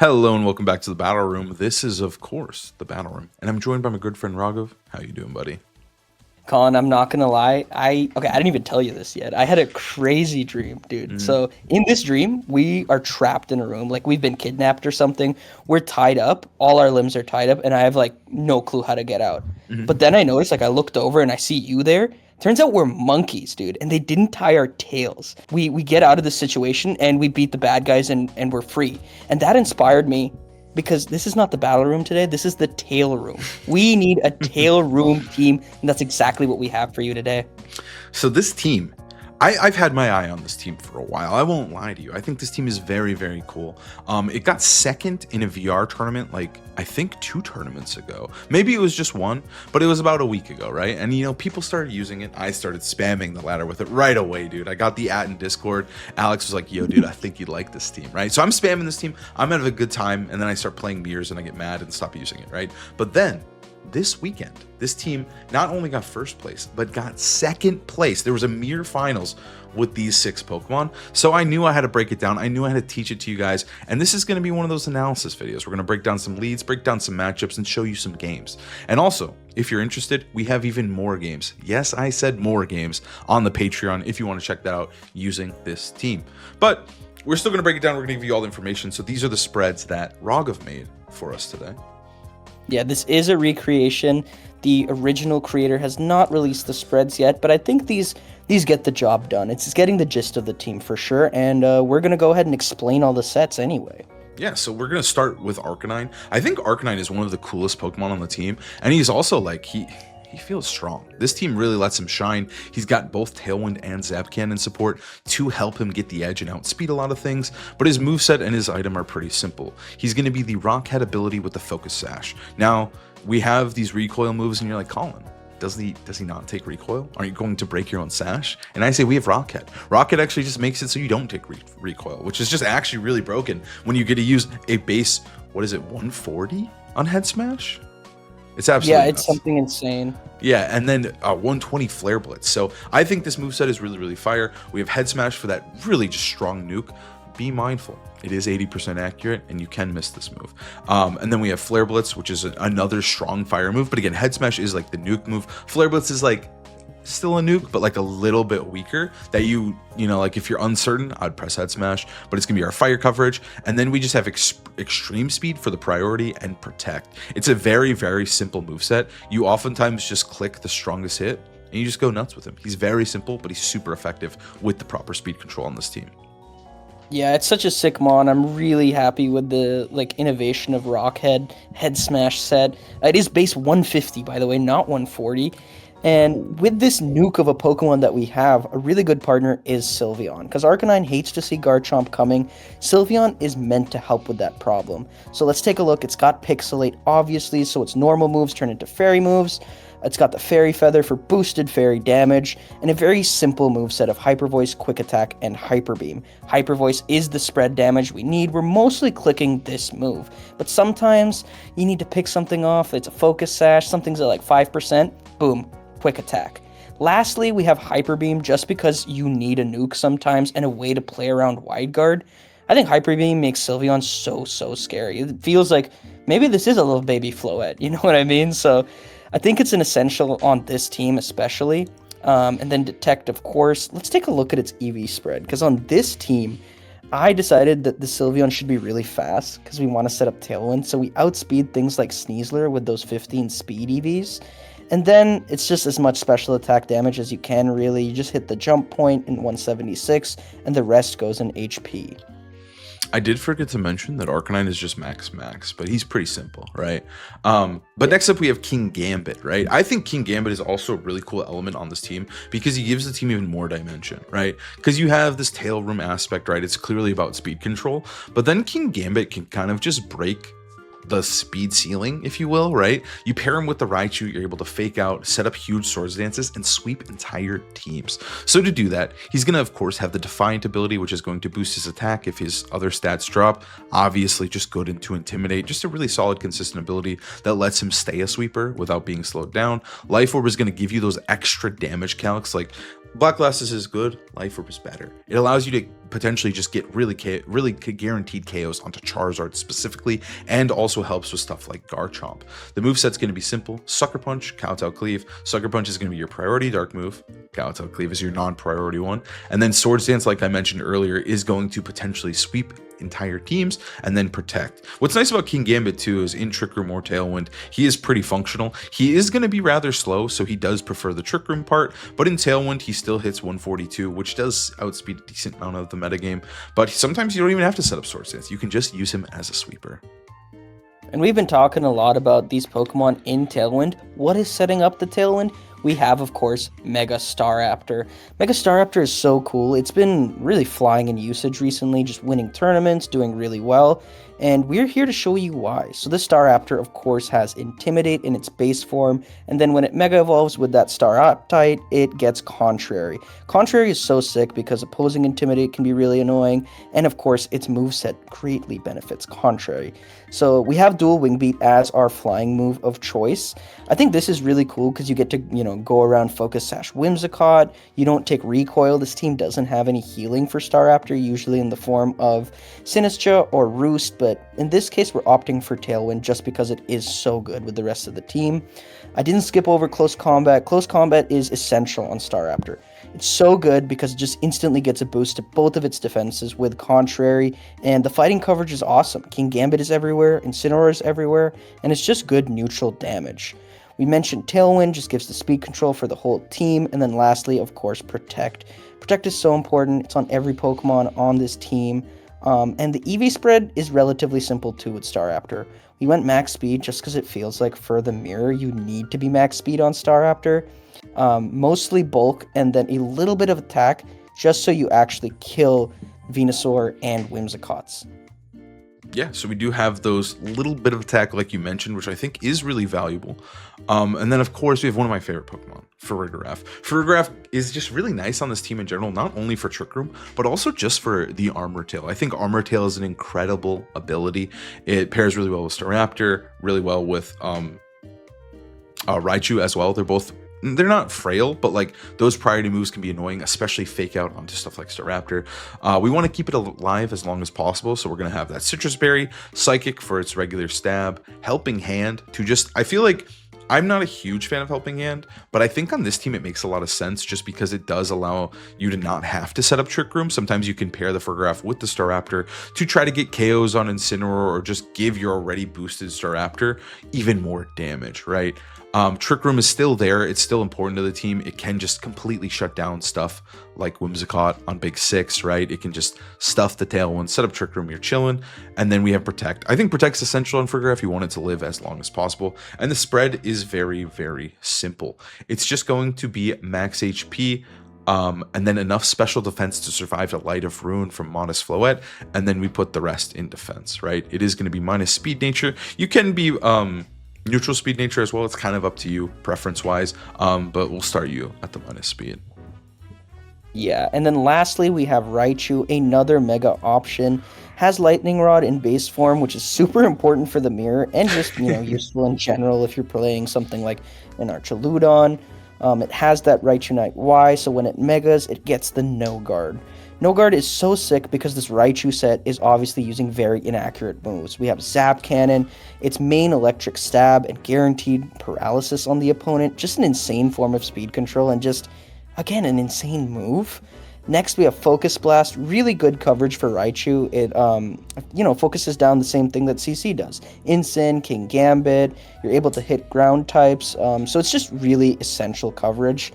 Hello and welcome back to the Battle Room. This is, of course, the Battle Room, and I'm joined by my good friend Raghav. How you doing, buddy? Colin, I'm not gonna lie. I didn't even tell you this yet. I had a crazy dream, dude. Hmm. So in this dream, we are trapped in a room, like we've been kidnapped or something. We're tied up, all our limbs are tied up, and I have like no clue how to get out. Hmm. But then I noticed, like I looked over and I see you there. Turns out we're monkeys, dude, and they didn't tie our tails. We get out of the situation and we beat the bad guys and we're free. And that inspired me because this is not the battle room today. This is the tail room. We need a tail room team, and that's exactly what we have for you today. So this team, I've had my eye on this team for a while. I won't lie to you. I think this team is very, very cool. It got second in a VR tournament, like I think 2 tournaments ago. Maybe it was just one, but it was about a week ago, right? And people started using it. I started spamming the ladder with it right away, dude. I got the in Discord. Alex was like, "Yo, dude, I think you'd like this team," right? So I'm spamming this team. I'm having a good time, and then I start playing mirrors, and I get mad and stop using it, right? But then this weekend, this team not only got first place, but got second place. There was a mirror finals with these 6 Pokemon. So I knew I had to break it down. I knew I had to teach it to you guys. And this is going to be one of those analysis videos. We're going to break down some leads, break down some matchups, and show you some games. And also, if you're interested, we have even more games. Yes, I said more games on the Patreon if you want to check that out using this team. But we're still going to break it down. We're going to give you all the information. So these are the spreads that Raghav made for us today. Yeah, this is a recreation. The original creator has not released the spreads yet, but I think these get the job done. It's getting the gist of the team for sure, and we're gonna go ahead and explain all the sets anyway. Yeah, so we're going to start with Arcanine. I think Arcanine is one of the coolest Pokemon on the team, and he's also like, he feels strong. This team really lets him shine. He's got both Tailwind and Zap Cannon support to help him get the edge and outspeed a lot of things, but his moveset and his item are pretty simple. He's going to be the Rock Head ability with the Focus Sash. Now, we have these recoil moves, and you're like, Colin, does he not take recoil? Are you going to break your own sash? And I say we have Rockhead. Rockhead actually just makes it so you don't take recoil, which is just actually really broken when you get to use a base, what is it, 140 on Head Smash? It's absolutely Yeah, it's nuts. something insane. Yeah, and then 120 Flare Blitz. So I think this moveset is really, really fire. We have Head Smash for that really just strong nuke. Be mindful. It is 80% accurate, and you can miss this move. And then we have Flare Blitz, which is another strong fire move. But again, Head Smash is like the nuke move. Flare Blitz is like still a nuke, but like a little bit weaker. That you know, like if you're uncertain, I'd press Head Smash. But it's gonna be our fire coverage. And then we just have extreme speed for the priority and protect. It's a very, very simple moveset. You oftentimes just click the strongest hit, and you just go nuts with him. He's very simple, but he's super effective with the proper speed control on this team. Yeah, it's such a sick mon. I'm really happy with the innovation of Rockhead Head Smash set. It is base 150, by the way, not 140. And with this nuke of a Pokemon that we have, a really good partner is Sylveon. Because Arcanine hates to see Garchomp coming. Sylveon is meant to help with that problem. So let's take a look. It's got Pixelate, obviously, so its normal moves turn into fairy moves. It's got the Fairy Feather for boosted fairy damage, and a very simple moveset of Hyper Voice, Quick Attack, and Hyper Beam. Hyper Voice is the spread damage we need. We're mostly clicking this move, but sometimes you need to pick something off. It's a Focus Sash, something's at like 5%, boom, Quick Attack. Lastly, we have Hyper Beam just because you need a nuke sometimes and a way to play around Wide Guard. I think Hyper Beam makes Sylveon so scary. It feels like maybe this is a little baby Floette, you know what I mean? So I think it's an essential on this team especially. And then Detect, of course. Let's take a look at its EV spread, because on this team, I decided that the Sylveon should be really fast because we want to set up Tailwind. So we outspeed things like Sneasler with those 15 speed EVs. And then it's just as much special attack damage as you can, really. You just hit the jump point in 176, and the rest goes in HP. I did forget to mention that Arcanine is just max, but he's pretty simple, right? But next up we have King Gambit, right? I think King Gambit is also a really cool element on this team because he gives the team even more dimension, right? Because you have this tail room aspect, right? It's clearly about speed control, but then King Gambit can kind of just break the speed ceiling, if you will, right? You pair him with the Raichu, you're able to fake out, set up huge swords dances, and sweep entire teams. So to do that, he's going to, of course, have the Defiant ability, which is going to boost his attack if his other stats drop. Obviously, just good into Intimidate, just a really solid, consistent ability that lets him stay a sweeper without being slowed down. Life Orb is going to give you those extra damage calcs, like Black Glasses is good, Life Orb is better. It allows you to potentially just get really guaranteed KOs onto Charizard specifically, and also helps with stuff like Garchomp. The moveset's going to be simple: Sucker Punch, Kowtow Cleave. Sucker Punch is going to be your priority dark move. Kowtow Cleave is your non-priority one. And then Swords Dance, like I mentioned earlier, is going to potentially sweep entire teams and then protect. What's nice about King Gambit too is in Trick Room or Tailwind, he is pretty functional. He is going to be rather slow, so he does prefer the Trick Room part, but in Tailwind he still hits 142, which does outspeed a decent amount of the metagame. But sometimes you don't even have to set up Swords Dance, you can just use him as a sweeper. And we've been talking a lot about these Pokemon in Tailwind. What is setting up the Tailwind? We have, of course, Mega Staraptor. Mega Staraptor is so cool. It's been really flying in usage recently, just winning tournaments, doing really well. And we're here to show you why. So this Staraptor, of course, has Intimidate in its base form, and then when it Mega Evolves with that Staraptite, it gets Contrary. Contrary is so sick because opposing Intimidate can be really annoying, and of course, its moveset greatly benefits Contrary. So we have Dual Wing Beat as our flying move of choice. I think this is really cool because you get to, go around Focus Sash Whimsicott. You don't take recoil. This team doesn't have any healing for Staraptor, usually in the form of Sinistcha or Roost, but in this case, we're opting for Tailwind just because it is so good with the rest of the team. I didn't skip over Close Combat. Close Combat is essential on Staraptor. It's so good because it just instantly gets a boost to both of its defenses with Contrary, and the fighting coverage is awesome. King Gambit is everywhere, Incineroar is everywhere, and it's just good neutral damage. We mentioned Tailwind just gives the speed control for the whole team, and then lastly, of course, Protect. Protect is so important. It's on every Pokemon on this team. And the EV spread is relatively simple too with Staraptor. We went max speed just because it feels like for the mirror you need to be max speed on Staraptor. Mostly bulk and then a little bit of attack just so you actually kill Venusaur and Whimsicott's. Yeah, so we do have those little bit of attack like you mentioned, which I think is really valuable. And then of course we have one of my favorite Pokemon, Farigiraf. Farigiraf is just really nice on this team in general, not only for Trick Room, but also just for the Armor Tail. I think Armor Tail is an incredible ability. It pairs really well with Staraptor, really well with Raichu as well. They're not frail, but like those priority moves can be annoying, especially fake out onto stuff like Staraptor. We want to keep it alive as long as possible, so we're going to have that Citrus Berry, Psychic for its regular stab, Helping Hand to just, I feel like I'm not a huge fan of Helping Hand, but I think on this team it makes a lot of sense just because it does allow you to not have to set up Trick Room. Sometimes you can pair the Farigiraf with the Staraptor to try to get KOs on Incineroar or just give your already boosted Staraptor even more damage, right? Trick Room is still there. It's still important to the team. It can just completely shut down stuff like Whimsicott on Big 6, right? It can just stuff the Tailwind, set up Trick Room, you're chilling. And then we have Protect. I think Protect's essential on Farigiraf if you want it to live as long as possible. And the spread is very, very simple. It's just going to be max HP, and then enough special defense to survive the Light of Ruin from Modest Floette, and then we put the rest in defense, right? It is going to be minus speed nature. You can be neutral speed nature as well. It's kind of up to you preference wise, but we'll start you at the minus speed. Yeah, and then lastly we have Raichu, another mega option. Has Lightning Rod in base form, which is super important for the mirror and just useful in general if you're playing something like an Archaludon. It has that Raichu Knight Y, so when it megas, it gets the No Guard. No Guard is so sick because this Raichu set is obviously using very inaccurate moves. We have Zap Cannon, its main electric stab, and guaranteed paralysis on the opponent. Just an insane form of speed control and just, again, an insane move. Next, we have Focus Blast, really good coverage for Raichu. It, focuses down the same thing that CC does. Incin, King Gambit, you're able to hit ground types, so it's just really essential coverage.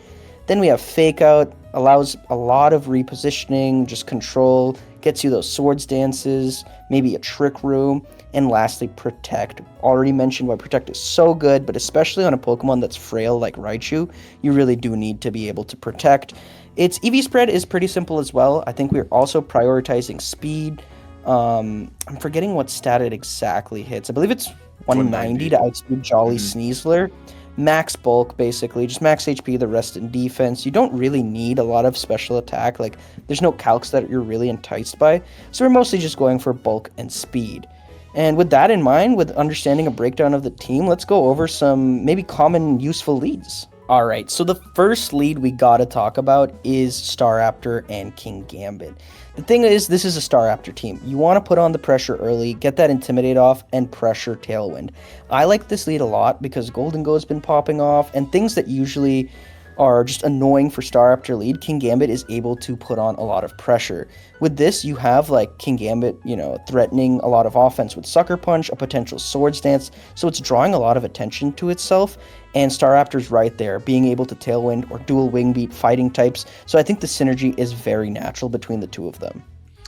Then we have Fake Out, allows a lot of repositioning, just control, gets you those Swords Dances, maybe a Trick Room, and lastly, Protect. Already mentioned why Protect is so good, but especially on a Pokemon that's frail like Raichu, you really do need to be able to Protect. Its EV spread is pretty simple as well. I think we're also prioritizing speed. I'm forgetting what stat it exactly hits. I believe it's 190 to outspeed Jolly Sneasler. Max bulk, basically. Just max HP, the rest in defense. You don't really need a lot of special attack. Like, there's no calcs that you're really enticed by. So we're mostly just going for bulk and speed. And with that in mind, with understanding a breakdown of the team, let's go over some maybe common useful leads. All right, so the first lead we gotta talk about is Staraptor and King Gambit. The thing is, this is a Staraptor team. You want to put on the pressure early, get that Intimidate off, and pressure Tailwind. I like this lead a lot because Golden Go has been popping off, and things that usually are just annoying for Staraptor lead, King Gambit is able to put on a lot of pressure. With this, you have like King Gambit, threatening a lot of offense with Sucker Punch, a potential Swords Dance, so it's drawing a lot of attention to itself, and Staraptor's right there, being able to Tailwind or dual Wing Beat fighting types, so I think the synergy is very natural between the two of them.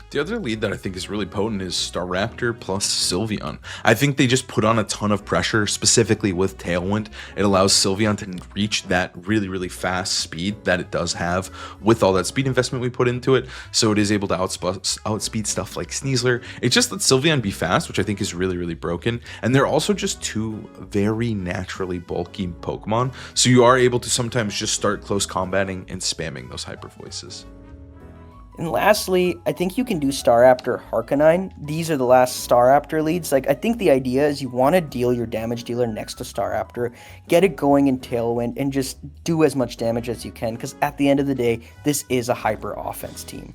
The other lead that I think is really potent is Staraptor plus Sylveon. I think they just put on a ton of pressure, specifically with Tailwind. It allows Sylveon to reach that really, really fast speed that it does have with all that speed investment we put into it. So it is able to outspeed stuff like Sneasler. It just lets Sylveon be fast, which I think is really, really broken. And they're also just two very naturally bulky Pokemon. So you are able to sometimes just start close combating and spamming those hyper voices. And lastly, I think you can do Staraptor Harkonine. These are the last Staraptor leads. I think the idea is you want to deal your damage dealer next to Staraptor, get it going in Tailwind, and just do as much damage as you can, because at the end of the day, this is a hyper offense team.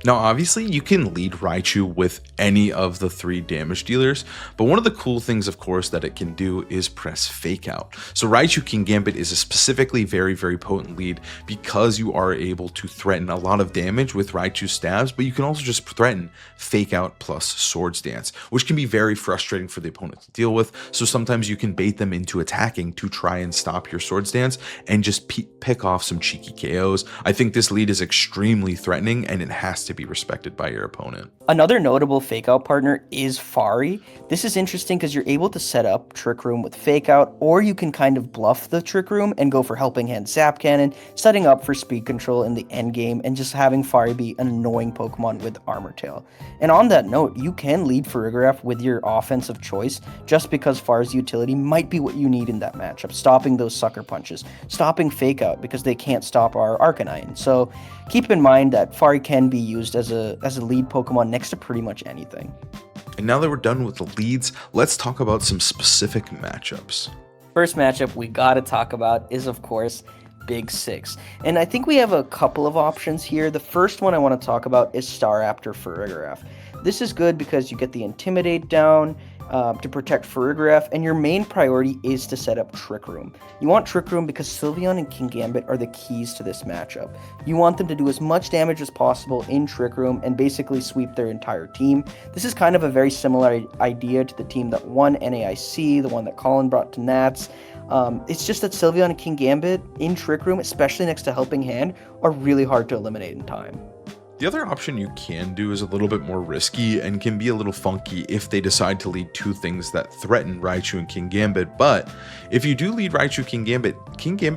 Now, obviously, you can lead Raichu with any of the 3 damage dealers, but one of the cool things, of course, that it can do is press Fake Out. So Raichu King Gambit is a specifically very, very potent lead because you are able to threaten a lot of damage with Raichu stabs, but you can also just threaten Fake Out plus Swords Dance, which can be very frustrating for the opponent to deal with. So sometimes you can bait them into attacking to try and stop your Swords Dance and just pick off some cheeky KOs. I think this lead is extremely threatening, and it has to be respected by your opponent. Another notable Fake Out partner is Fari. This is interesting because you're able to set up Trick Room with Fake Out, or you can kind of bluff the Trick Room and go for Helping Hand Zap Cannon, setting up for speed control in the end game, and just having Fari be an annoying Pokemon with Armor Tail. And on that note, you can lead Farigiraf with your offensive choice, just because Fari's utility might be what you need in that matchup, stopping those Sucker Punches, stopping Fake Out because they can't stop our Arcanine. So keep in mind that Fari can be used as a lead Pokemon next to pretty much anything. And now that we're done with the leads, let's talk about some specific matchups. First matchup we gotta talk about is, of course, Big Six. And I think we have a couple of options here. The first one I want to talk about is Staraptor Farigiraf. This is good because you get the Intimidate down to protect Farigiraf, and your main priority is to set up Trick Room. You want Trick Room because Sylveon and King Gambit are the keys to this matchup. You want them to do as much damage as possible in Trick Room and basically sweep their entire team. This is kind of a very similar idea to the team that won NAIC, the one that Colin brought to Nats. It's just that Sylveon and King Gambit in Trick Room, especially next to Helping Hand, are really hard to eliminate in time. The other option you can do is a little bit more risky and can be a little funky if they decide to lead 2 things that threaten Raichu and King Gambit. But if you do lead Raichu King Gambit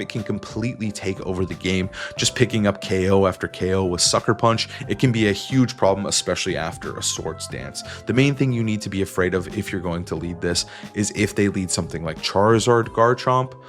can completely take over the game, just picking up KO after KO with Sucker Punch. It can be a huge problem, especially after a Swords Dance. The main thing you need to be afraid of if you're going to lead this is if they lead something like Charizard Garchomp,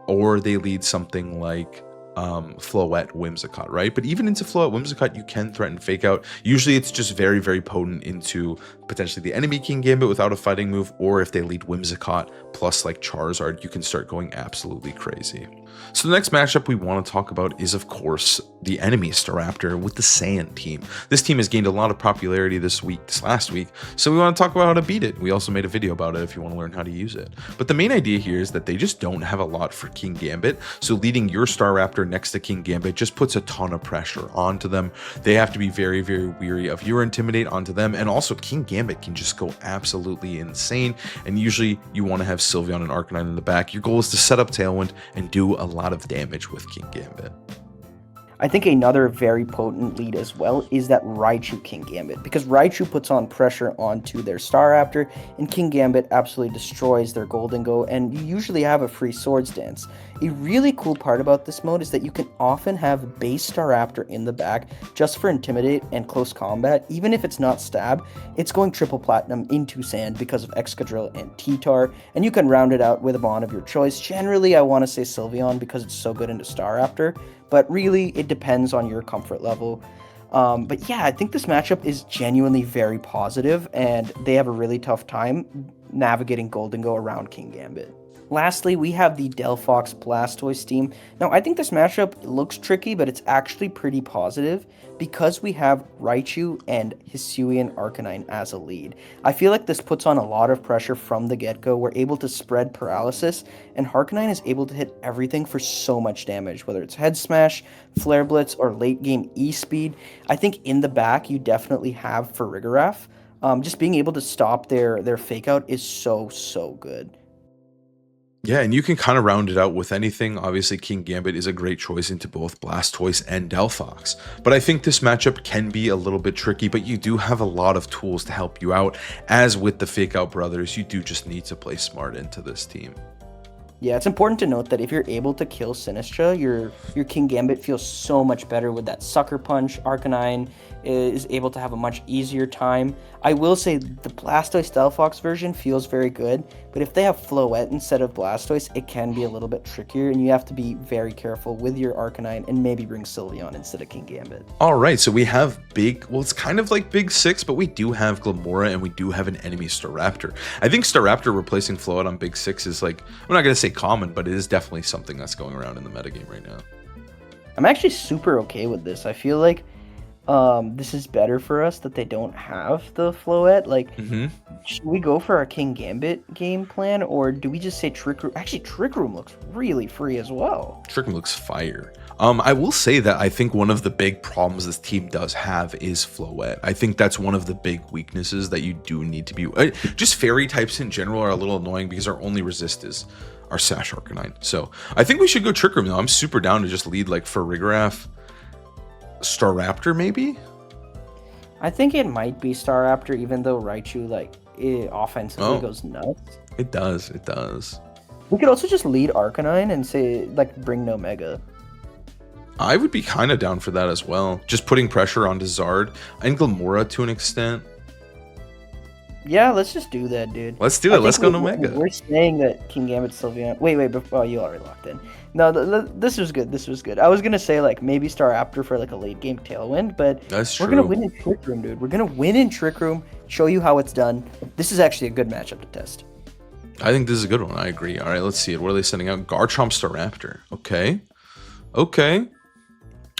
or they lead something like Floette Whimsicott, right? But even into Floette Whimsicott, you can threaten Fake Out. Usually it's just very, very potent into potentially the enemy King Gambit without a fighting move, or if they lead Whimsicott plus like Charizard, you can start going absolutely crazy. So the next matchup we want to talk about is, of course, the enemy Staraptor with the Sand team. This team has gained a lot of popularity this last week, so we want to talk about how to beat it. We also made a video about it if you want to learn how to use it. But the main idea here is that they just don't have a lot for King Gambit, so leading your Staraptor next to King Gambit just puts a ton of pressure onto them. They have to be very, very weary of your Intimidate onto them, and also King Gambit can just go absolutely insane, and usually you want to have Sylveon and Arcanine in the back. Your goal is to set up Tailwind and do a lot of damage with King Gambit. I think another very potent lead as well is that Raichu King Gambit, because Raichu puts on pressure onto their Staraptor, and King Gambit absolutely destroys their Golden Go, and you usually have a free Swords Dance. A really cool part about this mode is that you can often have base Staraptor in the back just for Intimidate and Close Combat. Even if it's not Stab, it's going triple platinum into Sand because of Excadrill and T-Tar, and you can round it out with a Bond of your choice. Generally, I want to say Sylveon because it's so good into Staraptor, but really, it depends on your comfort level. But yeah, I think this matchup is genuinely very positive, and they have a really tough time navigating Golden Go around King Gambit. Lastly, we have the Delphox Blastoise team. Now, I think this matchup looks tricky, but it's actually pretty positive because we have Raichu and Hisuian Arcanine as a lead. I feel like this puts on a lot of pressure from the get-go. We're able to spread paralysis, and Arcanine is able to hit everything for so much damage, whether it's Head Smash, Flare Blitz, or late-game E-Speed. I think in the back, you definitely have Farigiraf. Just being able to stop their fake-out is so good. Yeah, and you can kind of round it out with anything. Obviously, King Gambit is a great choice into both Blastoise and Delphox. But I think this matchup can be a little bit tricky, but you do have a lot of tools to help you out. As with the Fake Out Brothers, you do just need to play smart into this team. Yeah, it's important to note that if you're able to kill Sinistra, your King Gambit feels so much better with that Sucker Punch. Arcanine is able to have a much easier time. I will say the Blastoise Delphox version feels very good, but if they have Floette instead of Blastoise, it can be a little bit trickier, and you have to be very careful with your Arcanine and maybe bring Sylveon instead of King Gambit. All right, so we have it's kind of like Big Six, but we do have Glamora and we do have an enemy Staraptor. I think Staraptor replacing Floette on Big Six is like, I'm not going to say common, but it is definitely something that's going around in the metagame right now. I'm actually super okay with this. I feel like this is better for us that they don't have the Floette. Like, should we go for our King Gambit game plan, or do we just say Trick Room? Actually, Trick Room looks really free as well. Trick Room looks fire. I will say that I think one of the big problems this team does have is Floette. I think that's one of the big weaknesses that you do need to be... just fairy types in general are a little annoying because our only resist is our Sash Arcanine. So I think we should go Trick Room, though. I'm super down to just lead like Farigiraf, Staraptor, maybe? I think it might be Staraptor, even though Raichu, like, offensively goes nuts. It does. It does. We could also just lead Arcanine and say, like, bring no Mega. I would be kind of down for that as well. Just putting pressure onto Zard and Glamora to an extent. Yeah, let's just do that, dude. Let's do it. Let's go no Mega. We're saying that King Gambit Sylveon... Wait, oh, you already locked in. No, this was good. This was good. I was going to say, like, maybe Staraptor for, like, a late-game Tailwind, but we're going to win in Trick Room, dude. We're going to win in Trick Room, show you how it's done. This is actually a good matchup to test. I think this is a good one. I agree. All right, let's see it. What are they sending out? Garchomp Staraptor. Okay. Okay.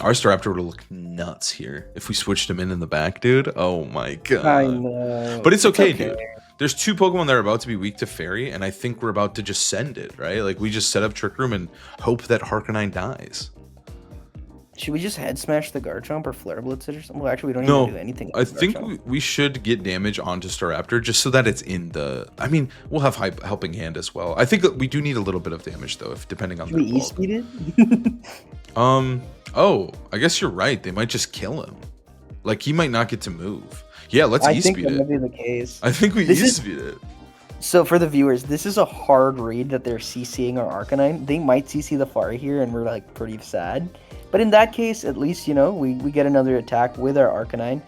Our Staraptor would look nuts here if we switched him in the back, dude. Oh, my God. I know. But it's okay, dude. There's two Pokemon that are about to be weak to Fairy, and I think we're about to just send it, right? Like, we just set up Trick Room and hope that Arcanine dies. Should we just head smash the Garchomp or Flare Blitz it or something? Well, actually, we don't even do anything. I think we should get damage onto Staraptor just so that it's in the... I mean, we'll have Helping Hand as well. I think that we do need a little bit of damage, though, if depending on the bulk. Should we E-speed it? Oh, I guess you're right. They might just kill him. Like, he might not get to move. Yeah, let's E-speed it. I think that might be the case. I think we E-speed it. So for the viewers, this is a hard read that they're CCing our Arcanine. They might CC the Fari here, and we're, like, pretty sad. But in that case, at least, you know, we get another attack with our Arcanine.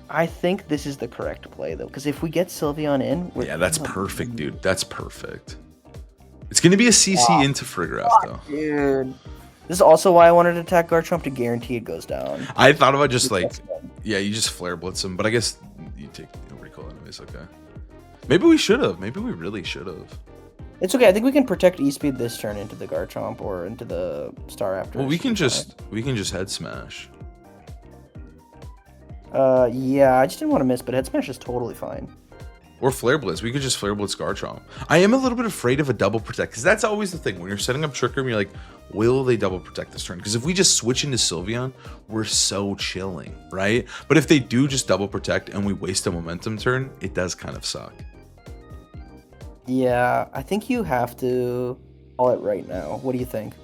I think this is the correct play, though, because if we get Sylveon in... Yeah, that's perfect, dude. That's perfect. It's going to be a CC into Farigiraf, though. Dude. This is also why I wanted to attack Garchomp, to guarantee it goes down. I thought about just, like... Yeah, you just Flare Blitz him, but I guess you take Recall anyways, okay. Maybe we should have. Maybe we really should have. It's okay. I think we can protect E-Speed this turn into the Garchomp or into the Staraptor. Well, we can just Head Smash. Yeah, I just didn't want to miss, but Head Smash is totally fine. Or Flare Blitz. We could just Flare Blitz Garchomp. I am a little bit afraid of a double protect, because that's always the thing. When you're setting up Trick Room, you're like, will they double protect this turn? Because if we just switch into Sylveon, we're so chilling, right? But if they do just double protect and we waste a momentum turn, it does kind of suck. Yeah, I think you have to call it right now. What do you think?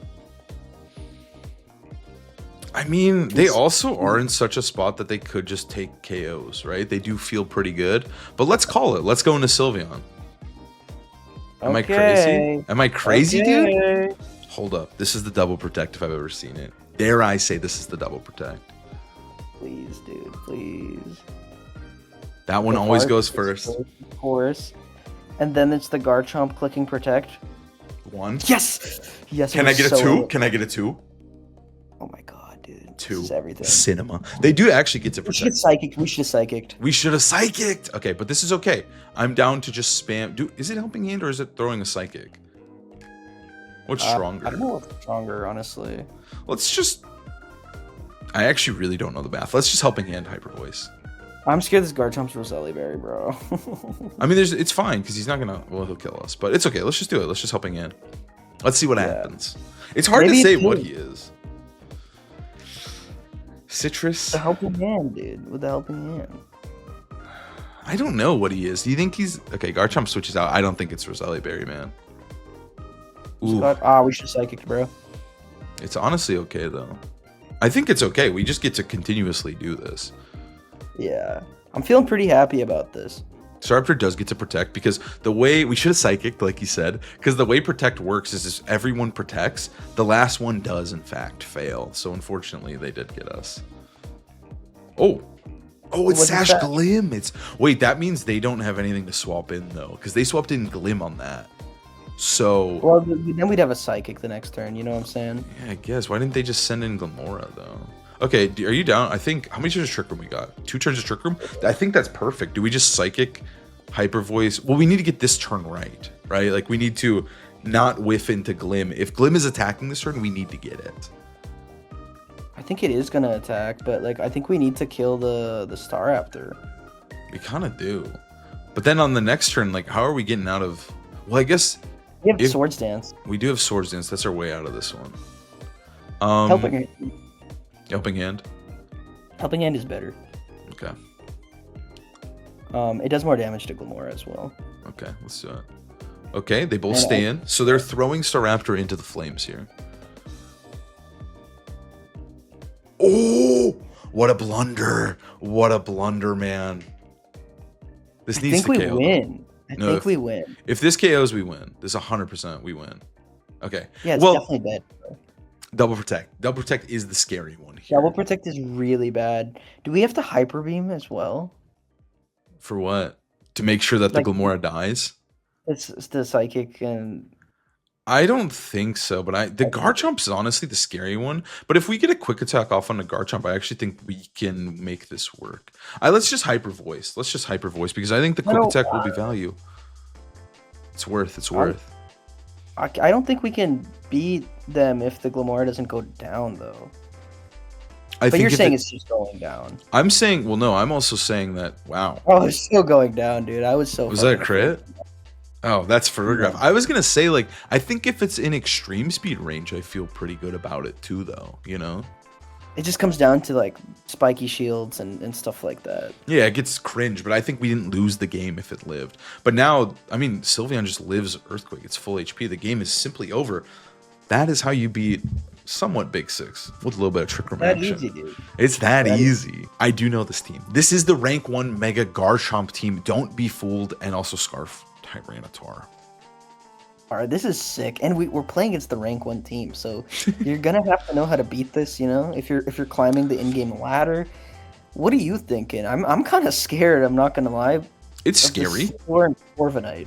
I mean, they also are in such a spot that they could just take KOs, right? They do feel pretty good. But let's call it. Let's go into Sylveon. Am I crazy? Am I crazy, dude? Hold up. This is the double protect if I've ever seen it. Dare I say this is the double protect? Please, dude. Please. That one always goes first. Of course. And then it's the Garchomp clicking protect. One. Yes! Yes. Can I get a two? Can I get a two? Oh my God, dude. Two. This is everything. Cinema. They do actually get to protect. We should have psychicked. We should have psychicked. We should have psychicked. Okay, but this is okay. I'm down to just spam. Is it Helping Hand or is it throwing a psychic? What's I stronger? don't know what's stronger, honestly. Let's just... I actually really don't know the math. Let's just Helping Hand Hyper Voice. I'm scared this Garchomp's Roselli Berry, bro. I mean, it's fine because he's not gonna. Well, he'll kill us, but it's okay. Let's just do it. Let's just Helping Hand. Let's see what happens. It's hard to say what he is. Citrus. The Helping Hand, dude. With the Helping Hand. I don't know what he is. Do you think he's okay? Garchomp switches out. I don't think it's Roselli Berry, man. We should Psychic, bro. It's honestly okay though. I think it's okay. We just get to continuously do this. Yeah, I'm feeling pretty happy about this. Staraptor does get to Protect because the way we should have Psychic, like you said, because the way Protect works is if everyone protects, the last one does in fact fail. So unfortunately, they did get us. Oh, it's Sash Glim. Wait, that means they don't have anything to swap in though, because they swapped in Glim on that. So well, then we'd have a Psychic the next turn. You know what I'm saying? Yeah, I guess. Why didn't they just send in Glamora though? Okay, are you down? I think, how many turns of Trick Room we got? 2 turns of Trick Room? I think that's perfect. Do we just Psychic, Hyper Voice? Well, we need to get this turn right? Like, we need to not whiff into Glim. If Glim is attacking this turn, we need to get it. I think it is going to attack, but, like, I think we need to kill the Staraptor. We kind of do. But then on the next turn, like, how are we getting out of... Well, I guess... We have Swords Dance. We do have Swords Dance. That's our way out of this one. Helping Hand? Helping Hand is better. Okay. It does more damage to Glamora as well. Okay, let's do it. Okay, they both stay in. So they're throwing Staraptor into the flames here. Oh! What a blunder. What a blunder, man. This needs to KO. I think we win. I think we win. If this KOs, we win. This 100% we win. Okay. Yeah, it's definitely bad. Double Protect. Double Protect is the scary one here. Double Protect is really bad. Do we have to Hyper Beam as well? For what? To make sure that the Glamora dies? It's the Psychic and... I don't think so, but the Garchomp is honestly the scary one. But if we get a quick attack off on the Garchomp, I actually think we can make this work. Let's just Hyper Voice. Let's just Hyper Voice because I think the quick attack will be value. It's worth. It's worth. I don't think we can beat them if the Glamora doesn't go down, though. But you're saying it's just going down. I'm saying, well, no, I'm also saying that, wow. Oh, it's still going down, dude. I was so... Was that a crit? Oh, that's photograph. I was going to say, like, I think if it's in extreme speed range, I feel pretty good about it too, though, you know? It just comes down to, like, spiky shields and stuff like that. Yeah, it gets cringe, but I think we didn't lose the game if it lived. But now, I mean, Sylveon just lives Earthquake. It's full HP. The game is simply over. That is how you beat somewhat Big Six with a little bit of Trick Room action. Easy, dude. It's that easy. I do know this team. This is the rank 1 Mega Garchomp team. Don't be fooled. And also Scarf Tyranitar. All right, this is sick, and we're playing against the rank 1 team, so you're gonna have to know how to beat this. You know, if you're climbing the in-game ladder. What are you thinking? I'm kind of scared. I'm not gonna lie. It's scary. Corviknight.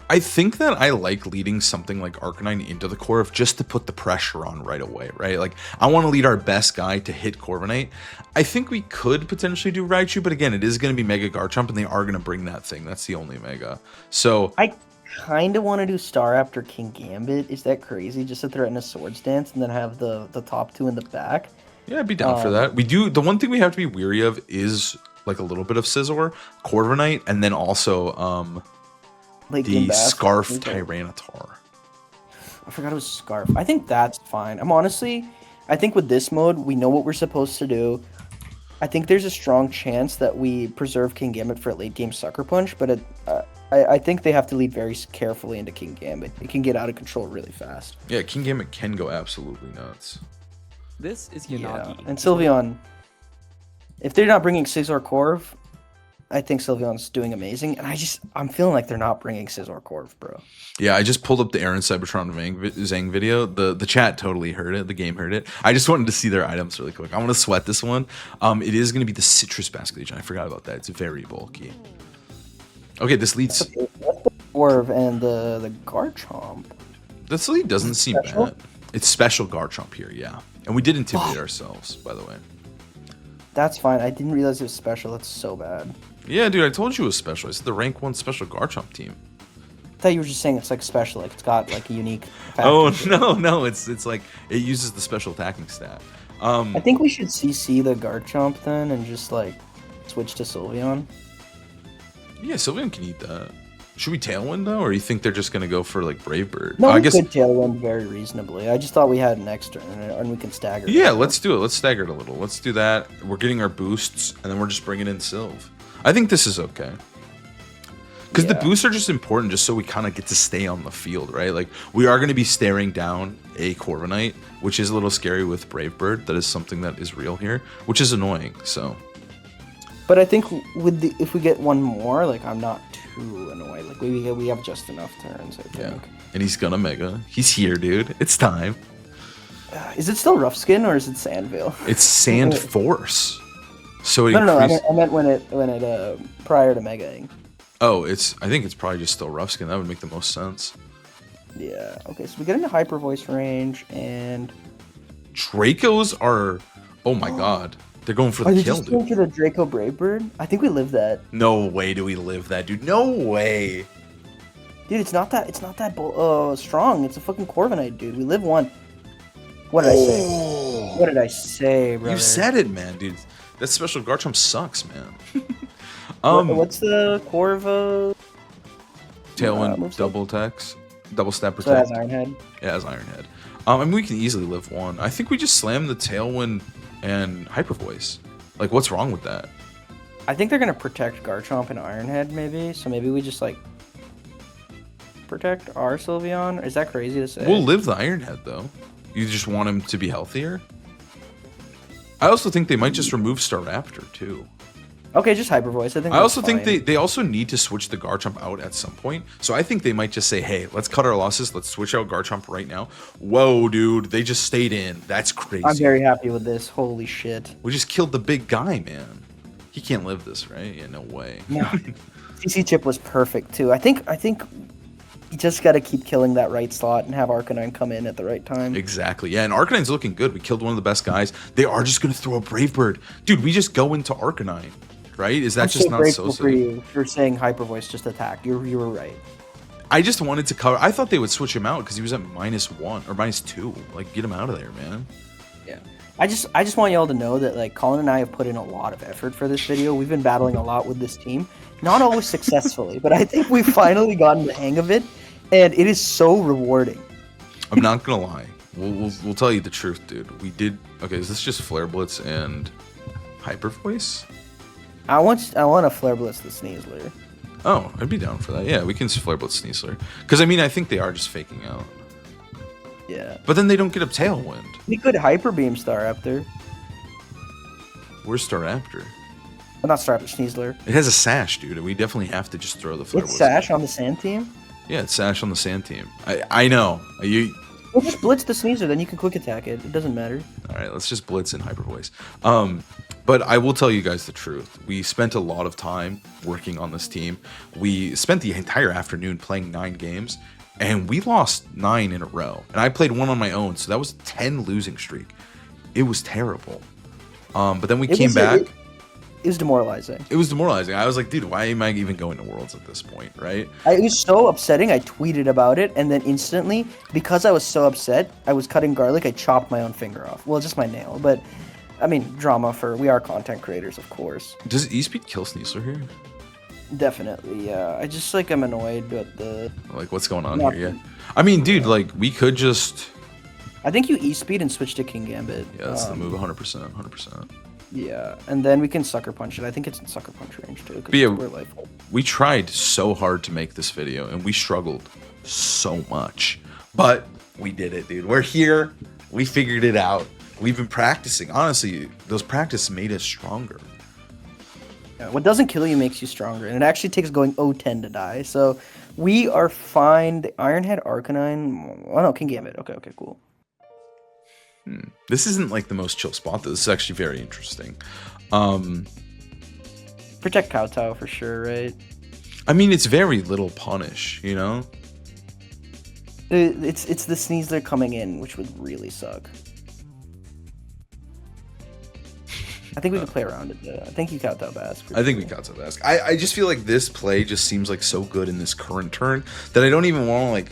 I think that I like leading something like Arcanine into the Corv just to put the pressure on right away, right? Like, I want to lead our best guy to hit Corviknight. I think we could potentially do Raichu, but again, it is going to be Mega Garchomp, and they are going to bring that thing. That's the only Mega. So I kind of want to do Staraptor King Gambit. Is that crazy? Just to threaten a Swords Dance and then have the top 2 in the back? Yeah, I'd be down for that. We do. The one thing we have to be weary of is like a little bit of Scizor, Corviknight, and then also the Scarf Tyranitar. I forgot it was Scarf. I think that's fine. I think with this mode, we know what we're supposed to do. I think there's a strong chance that we preserve King Gambit for a late game Sucker Punch, but I think they have to lead very carefully into King Gambit. It can get out of control really fast. Yeah, King Gambit can go absolutely nuts. This is Yanagi. Yeah. And Sylveon, if they're not bringing Scizor Corv, I think Sylveon's doing amazing, and I'm feeling like they're not bringing Scizor Corv, bro. Yeah, I just pulled up the Aaron Cybertron Zang video. The chat totally heard it. The game heard it. I just wanted to see their items really quick. I want to sweat this one. It is going to be the Citrus Basket Legion. I forgot about that. It's very bulky. Okay, this leads... That's the Corv and the Garchomp. This lead doesn't seem bad. It's special Garchomp here, yeah. And we did intimidate ourselves, by the way. That's fine. I didn't realize it was special. That's so bad. Yeah, dude, I told you it was special. It's the rank 1 special Garchomp team. thought you were just saying it's like special, like it's got like a unique. Oh factor to it. no, it's like it uses the special attacking stat. I think we should CC the Garchomp then and just like switch to Sylveon. Yeah, Sylveon can eat that. Should we Tailwind though, or you think they're just gonna go for like Brave Bird? No, I we guess. could Tailwind very reasonably. I just thought we had an extra and we can stagger. Yeah, it. let's do it. Let's stagger it a little. Let's do that. We're getting our boosts, and then we're just bringing in Sylve. I think this is okay. Because the Yeah. boosts are just important just so we kind of get to stay on the field, right? Like, we are going to be staring down a Corviknight, which is a little scary with Brave Bird. That is something that is real here, which is annoying, so... But I think with the if we get one more, like I'm not too annoyed. Like we have just enough turns. I think. Yeah. And he's gonna Mega. He's here, dude. It's time. Is it still Rough Skin or is it Sandvale? It's Sand Force. So it No. increase- I meant when it prior to Megaing. Oh, I think it's probably just still Rough Skin. That would make the most sense. Yeah. Okay. So we get into Hyper Voice range and. Dracos are... Oh my god. They're going for Are the they kill, just going dude. for the Draco Brave Bird? I think we live that. No way do we live that, dude. No way. Dude, it's not that strong. It's a fucking Corviknight, dude. We live one. What did I say? What did I say, brother? You said it, man, dude. That special Garchomp sucks, man. What's the Corva? Tailwind, moveset? double attacks, double stat So it has protect. Iron Head. Yeah, it has Iron Head. I mean, we can easily live one. I think we just slam the Tailwind and Hyper Voice. Like, what's wrong with that? I think they're gonna protect Garchomp and Iron Head, maybe. So maybe we just like protect our Sylveon. Is that crazy to say? We'll live the Iron Head, though. You just want him to be healthier? I also think they might just remove Staraptor, too. Okay, just Hyper Voice. I think. I that's also think fine. they also need to switch the Garchomp out at some point. So I think they might just say, hey, let's cut our losses. Let's switch out Garchomp right now. Whoa, dude. They just stayed in. That's crazy. I'm very happy with this. Holy shit. We just killed the big guy, man. He can't live this, right? Yeah, no way. No. CC chip was perfect too. I think you just got to keep killing that right slot and have Arcanine come in at the right time. Exactly. Yeah, and Arcanine's looking good. We killed one of the best guys. They are just going to throw a Brave Bird. Dude, we just go into Arcanine, right? Is that I'm just so not grateful so for sick? you for saying Hyper Voice just attacked. You were right. I just wanted to cover. I thought they would switch him out because he was at -1 or -2. Like, get him out of there, man. Yeah. I just want y'all to know that like Colin and I have put in a lot of effort for this video. We've been battling a lot with this team, not always successfully, but I think we've finally gotten the hang of it, and it is so rewarding. I'm not gonna lie. We'll tell you the truth, dude. We did. Okay, is this just Flare Blitz and Hyper Voice? I want to Flare Blitz the Sneasler. Oh, I'd be down for that. Yeah, we can Flare Blitz Sneasler. Because I mean, I think they are just faking out. Yeah. But then they don't get a Tailwind. We could Hyper Beam Staraptor. Where's Staraptor? Well, not Staraptor, Sneasler. It has a Sash, dude, and we definitely have to just throw the Flare It's Blitz. Sash on the Sand team. Yeah, it's Sash on the Sand team. I know. We'll just Blitz the Sneasler, then you can Quick Attack it. It doesn't matter. All right, let's just Blitz in Hyper Voice. But I will tell you guys the truth. We spent a lot of time working on this team. We spent the entire afternoon playing 9 games, and we lost 9 in a row. And I played 1 on my own, so that was a 10 losing streak. It was terrible. But then we came back. It was demoralizing. It was demoralizing. I was like, dude, why am I even going to Worlds at this point, right? It was so upsetting. I tweeted about it, and then instantly, because I was so upset, I was cutting garlic. I chopped my own finger off. Well, just my nail, but I mean, drama we are content creators, of course. Does E-Speed kill Sneasler here? Definitely, yeah. I just like I'm annoyed with the. Like, what's going on Nothing. here? Yeah. I mean, dude, like, we could just. I think you E-Speed and switch to King Gambit. Yeah, that's the move, 100%. 100%. Yeah, and then we can Sucker Punch it. I think it's in Sucker Punch range too. 'Cause But yeah, we're life. we tried so hard to make this video, and we struggled so much. But we did it, dude. We're here. We figured it out. We've been practicing. Honestly, those practice made us stronger. Yeah, what doesn't kill you makes you stronger, and it actually takes going 0-10 to die. So we are fine. The Ironhead Arcanine. Oh no, King Gambit. Okay, cool. This isn't like the most chill spot, though. This is actually very interesting. Protect Kowtow for sure, right? I mean, it's very little punish, you know? It's the Sneasler coming in, which would really suck. I think we can play around it. I think you got that Bask. I think we got to Bask. I just feel like this play just seems like so good in this current turn that I don't even want to like.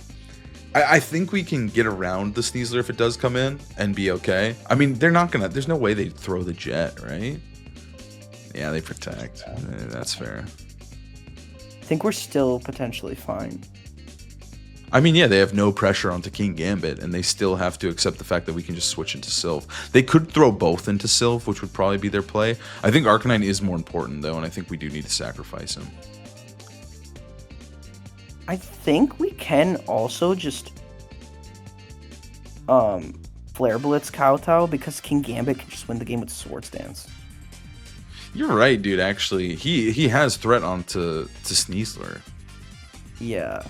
I think we can get around the Sneasler if it does come in and be okay. I mean, they're not gonna. There's no way they throw the Jet, right? Yeah, they protect. That's fair. I think we're still potentially fine. I mean, yeah, they have no pressure onto King Gambit, and they still have to accept the fact that we can just switch into Sylph. They could throw both into Sylph, which would probably be their play. I think Arcanine is more important, though, and I think we do need to sacrifice him. I think we can also just Flare Blitz Kowtow because King Gambit can just win the game with Swords Dance. You're right, dude. Actually, he has threat onto Sneasler. Yeah.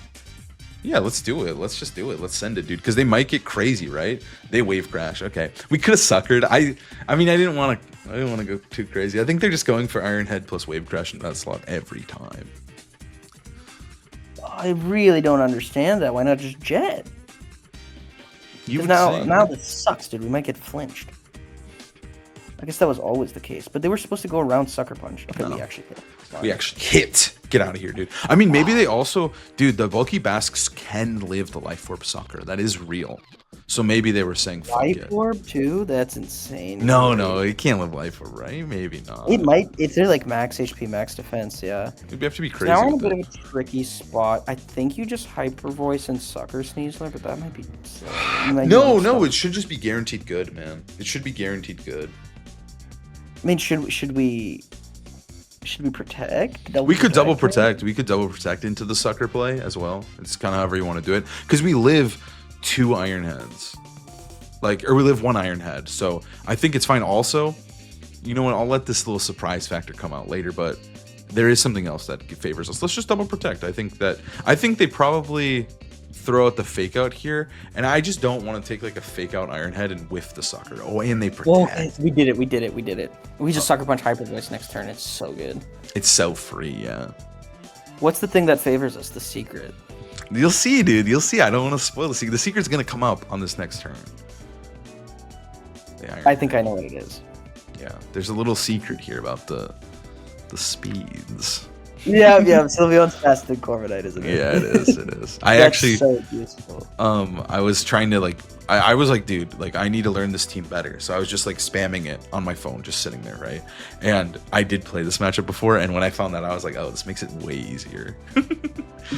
Yeah, let's do it. Let's just do it. Let's send it, dude. Because they might get crazy, right? They wave crash. Okay, we could have suckered. I mean, I didn't want to go too crazy. I think they're just going for Iron Head plus wave crash in that slot every time. I really don't understand that. Why not just Jet? Now this sucks, dude. We might get flinched. I guess that was always the case, but they were supposed to go around Sucker Punch. Okay, No. we actually hit. We actually hit. Get out of here, dude. I mean, maybe they also, dude, the bulky Basques can live the Life Orb Sucker. That is real. So maybe they were saying fuck Life it. Orb too? That's insane. No, it can't live Life Orb, right? Maybe not. It might. If they're like max HP, max defense, yeah. You'd have to be So crazy. now we're in a with bit it. of a tricky spot. I think you just Hyper Voice and Sucker Sneasler, but that might be. No, it should just be guaranteed good, man. It should be guaranteed good. I mean, should we protect? We could double it? protect. We could double protect into the sucker play as well. It's kind of however you want to do it. Because we live 2 Iron Heads. Or we live 1 Iron Head. So I think it's fine. Also, you know what? I'll let this little surprise factor come out later. But there is something else that favors us. Let's just double protect. I think they probably throw out the fake out here. And I just don't want to take like a fake out Iron Head and whiff the sucker. Oh, and they protect. Well, we did it. We just Sucker Punch Hyper Voice next turn. It's so good. It's so free, yeah. What's the thing that favors us? The secret. You'll see, dude. You'll see. I don't want to spoil the secret. The secret's going to come up on this next turn. I think I know what it is. Yeah, there's a little secret here about the speeds. Yeah, Sylveon's faster than Corviknight, isn't it? Yeah, it is. I That's actually, so useful. I was trying to I was like, dude, I need to learn this team better. So I was just spamming it on my phone, just sitting there, right? And I did play this matchup before, and when I found that, I was like, oh, this makes it way easier.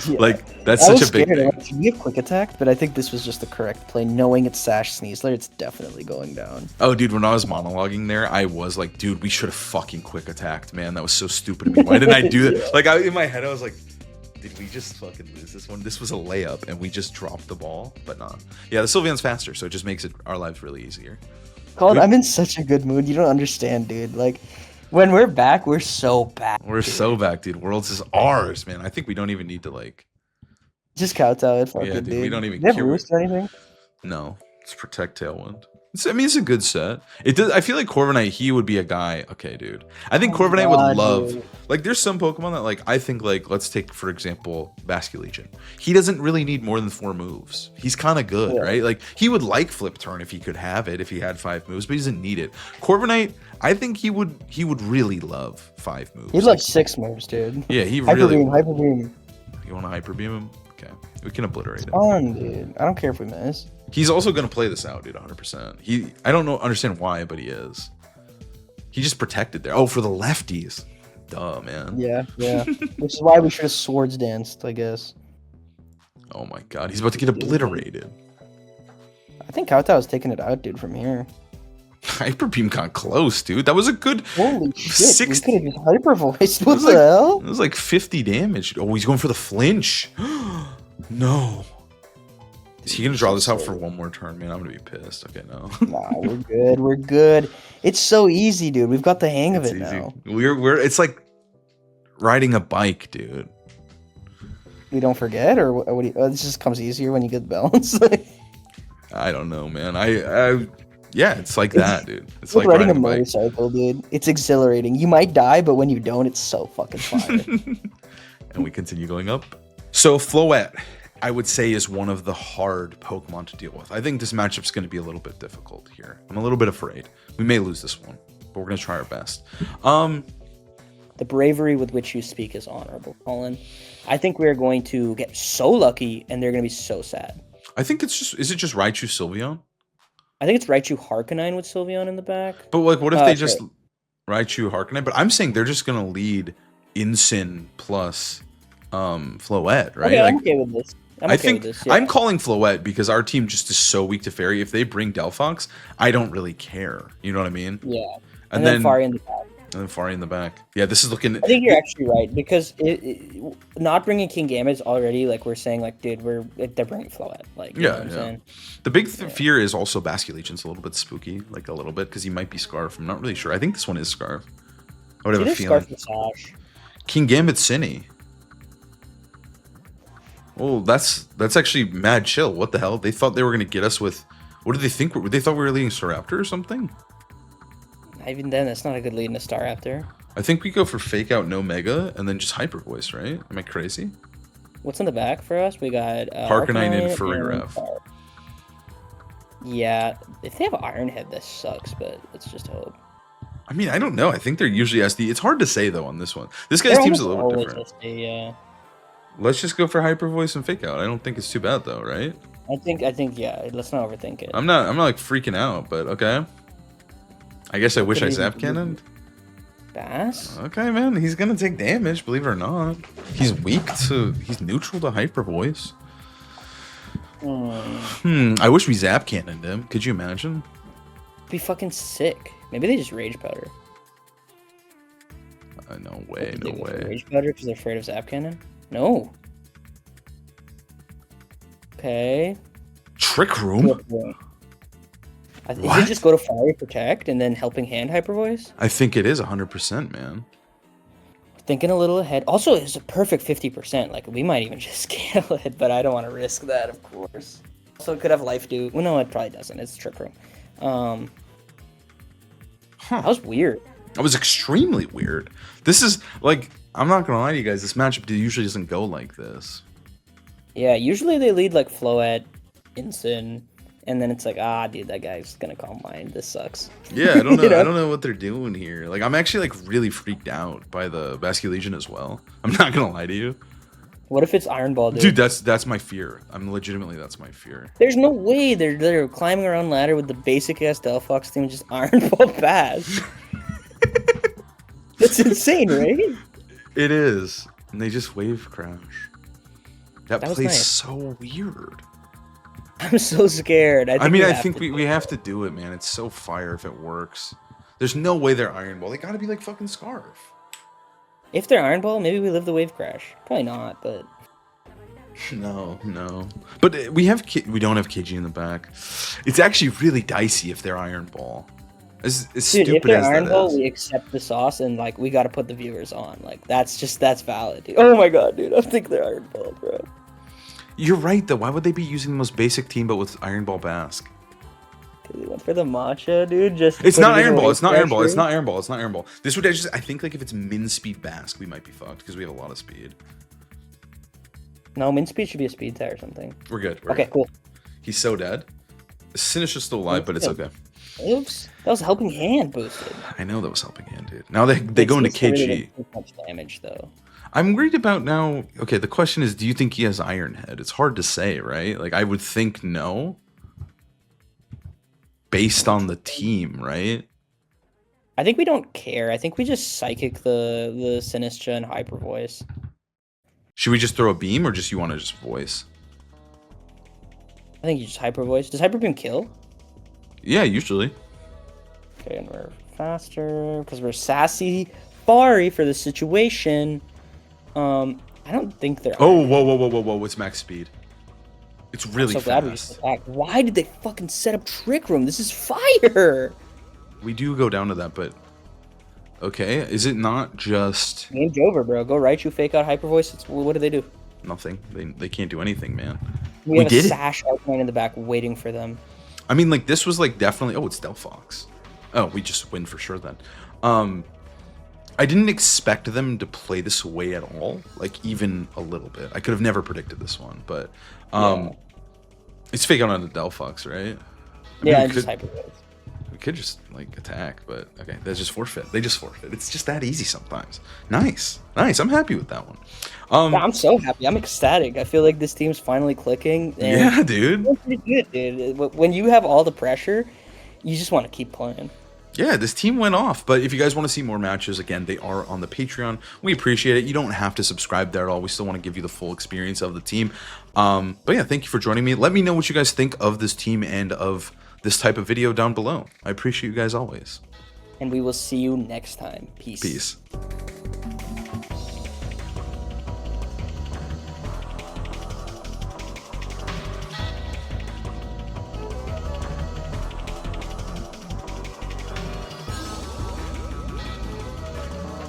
Yeah. That's such a big thing. Should we have quick attacked? But I think this was just the correct play. Knowing it's Sash Sneasler, it's definitely going down. Oh, dude, when I was monologuing there, I was like, dude, we should have fucking quick attacked, man. That was so stupid of me. Why didn't I do that? Yeah. In my head, I was like, did we just fucking lose this one? This was a layup, and we just dropped the ball, but not. Yeah, the Sylveon's faster, so it just makes our lives really easier. Colin, I'm in such a good mood. You don't understand, dude. When we're back, we're so back. We're so back, dude. Worlds is ours, man. I think we don't even need to just kowtow it, fucking, yeah, dude. We don't even Do you have care. Roost or anything? No, it's protect Tailwind. It's a good set. It does. I feel like Corviknight, he would be a guy. Okay, dude. I think Corviknight would love. Dude. There's some Pokemon that I think let's take for example Basculegion. He doesn't really need more than 4 moves. He's kind of good, Yeah. right? He would like Flip Turn if he could have it, if he had 5 moves, but he doesn't need it. Corviknight, I think he would really love 5 moves. He'd like 6 moves, dude. Yeah, he Hyper really. Beam, Hyper Beam. You want to Hyper Beam him? Okay, we can obliterate him. Fun, dude. I don't care if we miss. He's also gonna play this out, dude, 100%. I don't understand why, but he is. He just protected there. Oh, for the lefties. Duh, man. Yeah. Which is why we should have Swords Danced, I guess. Oh my god, he's about to get obliterated. I think Kowtow is taking it out, dude, from here. Hyper Beam got close, dude. That was a good. Holy shit! 60 We could have just Hyper Voiced. What was the hell? It was 50 damage. Oh, he's going for the flinch. No. Is he gonna draw this out for one more turn, man? I'm gonna be pissed. Okay, no. Nah, we're good. We're good. It's so easy, dude. We've got the hang of it now. It's like riding a bike, dude. We don't forget, or what? This just comes easier when you get the balance. I don't know, man. Yeah, it's like that, dude. It's like like riding a bike. motorcycle, dude. It's exhilarating. You might die, but when you don't, it's so fucking fire. And we continue going up. So Floette, I would say, is one of the hard Pokemon to deal with. I think this matchup's going to be a little bit difficult here. I'm a little bit afraid. We may lose this one, but but we're gonna try our best. The bravery with which you speak is honorable, Colin. I think we are going to get so lucky, and they're going to be so sad. I think it's just, is it just Raichu Sylveon? I think it's Raichu Harkonine with Sylveon in the back. But like, what if they just Raichu Harkonine? But I'm saying they're just gonna lead Incin plus Floette, right? Okay, like, I'm okay with this. I think I'm calling Floette because our team just is so weak to Fairy. If they bring Delphox, I don't really care. You know what I mean? Yeah. And then Fari in the back. And then Fari in the back. Yeah, this is looking. I think you're actually right because not bringing King Gambit is already like we're saying like, dude, they're bringing Floette. Like, you know what I'm saying? The big fear is also Basculegion's a little bit spooky, like a little bit, because he might be Scarf. I'm not really sure. I think this one is Scarf. I would have a feeling. Scarf Massage. King Gambit Cine. Oh, that's actually mad chill. What the hell? They thought they were gonna get us with. What did they think? They thought we were leading Staraptor or something. Even then, that's not a good lead in a Staraptor. I think we go for Fake Out, no Mega, and then just Hyper Voice, right? Am I crazy? What's in the back for us? We got Harkonine and Furry-Rev. Yeah, if they have Iron Head, this sucks, but let's just hope. I mean, I don't know. I think they're usually SD. It's hard to say, though, on this one. This guy's team's a little bit different. SD, yeah. Let's just go for Hyper Voice and Fake Out. I don't think it's too bad, though, right? I think, yeah. Let's not overthink it. I'm not like freaking out, but okay. I guess I wish I Zap Cannoned. Bass? Okay, man. He's gonna take damage, believe it or not. He's weak to. He's neutral to Hyper Voice. I wish we Zap Cannoned him. Could you imagine? It'd be fucking sick. Maybe they just Rage Powder. No way, no way. Rage Powder because they're afraid of Zap Cannon? No. Okay. Trick Room? Is it just go to Fire Protect and then Helping Hand Hyper Voice? I think it is 100%, man. Thinking a little ahead. Also, it's a perfect 50%. Like, we might even just scale it, but I don't want to risk that, of course. Also, it could have Life Dew. Well, no, it probably doesn't. It's Trick Room. That was weird. That was extremely weird. This is, like, I'm not gonna lie to you guys, this matchup usually doesn't go like this. Yeah, usually they lead, like, Floette, Incin, and then it's like, dude, that guy's gonna call mine. This sucks. Yeah, I don't know. I don't know what they're doing here. Like, I'm actually, like, really freaked out by the Basculegion as well. I'm not gonna lie to you. What if it's Iron Ball, dude? Dude, that's my fear. That's my fear. There's no way they're climbing around ladder with the basic ass Delphox team and just Iron Ball Bass. That's insane, right? It is. And they just wave crash. That plays nice. so weird. I'm so scared. I think we have to do it, man. It's so fire if it works. There's no way they're Iron Ball. They gotta be like fucking Scarf. If they're Iron Ball, maybe we live the wave crash. Probably not, but No. But we don't have KG in the back. It's actually really dicey if they're Iron Ball. As dude, stupid if they're as Iron that Ball, is. we accept the sauce and like we gotta put the viewers on. Like that's valid, dude. Oh my god, dude, I think they're Iron Ball, bro. You're right though. Why would they be using the most basic team but with Iron Ball Bask? They went for the matcha, dude. It's not Iron Ball. It's not Iron Ball. It's not Iron Ball. It's not Iron Ball. This would just. I think like if it's min speed Bask, we might be fucked because we have a lot of speed. No, min speed should be a speed tie or something. We're good. Okay, cool. He's so dead. Sinister's still alive, but it's okay. Oops, that was Helping Hand boosted. I know that was Helping Hand, dude. Now they go into KG. Really too much damage though. I'm worried about now. Okay, the question is, do you think he has Iron Head? It's hard to say, right? Like I would think no. Based on the team, right? I think we don't care. I think we just psychic the Sinistra and Hyper Voice. Should we just throw a beam or just you want to just voice? I think you just Hyper Voice. Does Hyper Beam kill? Yeah, usually. Okay, and we're faster because we're sassy Fari for the situation. I don't think they're. Oh, whoa! It's max speed. It's really I'm so glad we fast. just attacked. Why did they fucking set up Trick Room? This is fire. We do go down to that, but okay, is it not just Game's over, bro. Go Raichu, Fake Out, Hyper Voice. What do they do? nothing? They can't do anything, man. We have did a it. Sash Arcane in the back waiting for them. I mean, like this was like definitely. Oh, it's Delphox. Oh, we just win for sure then. I didn't expect them to play this way at all, like even a little bit. I could have never predicted this one, but it's Fake Out on the Delphox, right? Yeah, just Hyper Voice. We could just like attack, but okay, that's just forfeit. They just forfeit. It's just that easy sometimes. Nice. I'm happy with that one. Yeah, I'm so happy. I'm ecstatic. I feel like this team's finally clicking. And Yeah, dude. it's pretty good, dude. When you have all the pressure, you just want to keep playing. Yeah, this team went off. But if you guys want to see more matches, again, they are on the Patreon. We appreciate it. You don't have to subscribe there at all. We still want to give you the full experience of the team. But yeah, thank you for joining me. Let me know what you guys think of this team and of this type of video down below. I appreciate you guys always. And we will see you next time. Peace. Peace.